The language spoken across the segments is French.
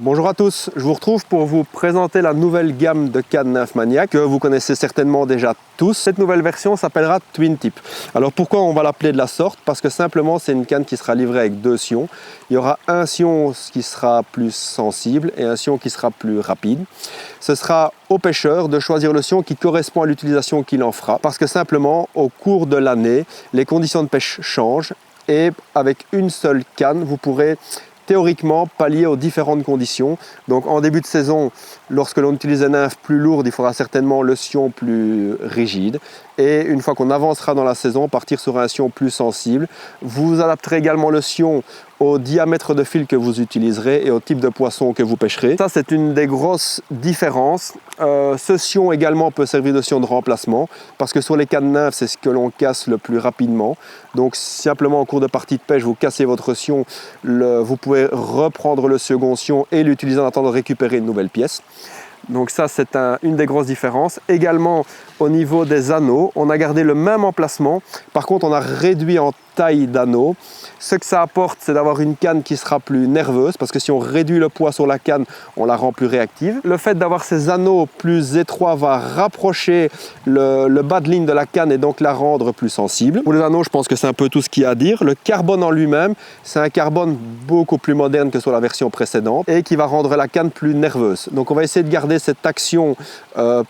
Bonjour à tous, je vous retrouve pour vous présenter la nouvelle gamme de cannes Nymphmaniac que vous connaissez certainement déjà tous. Cette nouvelle version s'appellera Twin Tip. Alors pourquoi on va l'appeler de la sorte? Parce que simplement c'est une canne qui sera livrée avec deux sions. Il y aura un sion qui sera plus sensible et un sion qui sera plus rapide. Ce sera au pêcheur de choisir le sion qui correspond à l'utilisation qu'il en fera. Parce que simplement au cours de l'année, les conditions de pêche changent et avec une seule canne, vous pourrez théoriquement pallier aux différentes conditions. Donc en début de saison, lorsque l'on utilise un nymphe plus lourde, il faudra certainement le sion plus rigide. Et une fois qu'on avancera dans la saison, partir sur un sion plus sensible. Vous adapterez également le sion au diamètre de fil que vous utiliserez et au type de poisson que vous pêcherez. Ça, c'est une des grosses différences. Ce sion également peut servir de sion de remplacement parce que sur les cannes nymphes, c'est ce que l'on casse le plus rapidement. Donc simplement en cours de partie de pêche, vous cassez votre sion, vous pouvez reprendre le second sion et l'utiliser en attendant de récupérer une nouvelle pièce. Donc ça, c'est une des grosses différences. Également, au niveau des anneaux, on a gardé le même emplacement. Par contre, on a réduit en taille d'anneau. Ce que ça apporte, c'est d'avoir une canne qui sera plus nerveuse, parce que si on réduit le poids sur la canne, on la rend plus réactive. Le fait d'avoir ces anneaux plus étroits va rapprocher le bas de ligne de la canne et donc la rendre plus sensible. Pour les anneaux, je pense que c'est un peu tout ce qu'il y a à dire. Le carbone en lui-même, c'est un carbone beaucoup plus moderne que sur la version précédente et qui va rendre la canne plus nerveuse. Donc on va essayer de garder cette action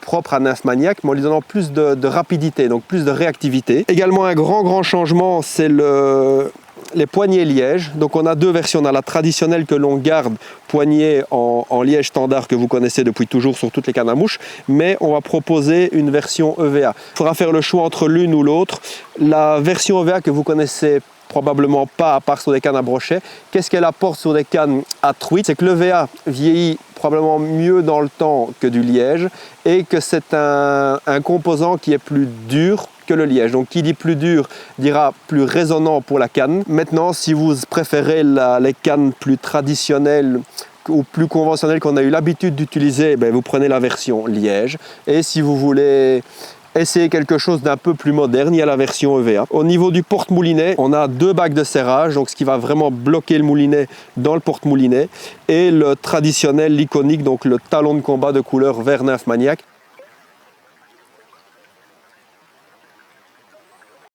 propre à Nymphmaniac, mais en lui donnant plus de rapidité, donc plus de réactivité. Également un grand changement, c'est les poignées liège. Donc on a deux versions. On a la traditionnelle que l'on garde, poignée en liège standard que vous connaissez depuis toujours sur toutes les cannes à mouche, mais on va proposer une version EVA. Il faudra faire le choix entre l'une ou l'autre. La version EVA que vous connaissez probablement pas à part sur des cannes à brochet, qu'est-ce qu'elle apporte sur des cannes à truite? C'est que l'EVA vieillit probablement mieux dans le temps que du liège et que c'est un composant qui est plus dur que le liège. Donc qui dit plus dur dira plus résonnant pour la canne. Maintenant, si vous préférez les cannes plus traditionnelles ou plus conventionnelles qu'on a eu l'habitude d'utiliser, vous prenez la version liège. Et si vous voulez essayer quelque chose d'un peu plus moderne, il y a la version EVA. Au niveau du porte-moulinet, on a deux bagues de serrage, donc ce qui va vraiment bloquer le moulinet dans le porte-moulinet, et le traditionnel, l'iconique, donc le talon de combat de couleur vert Nymphmaniac,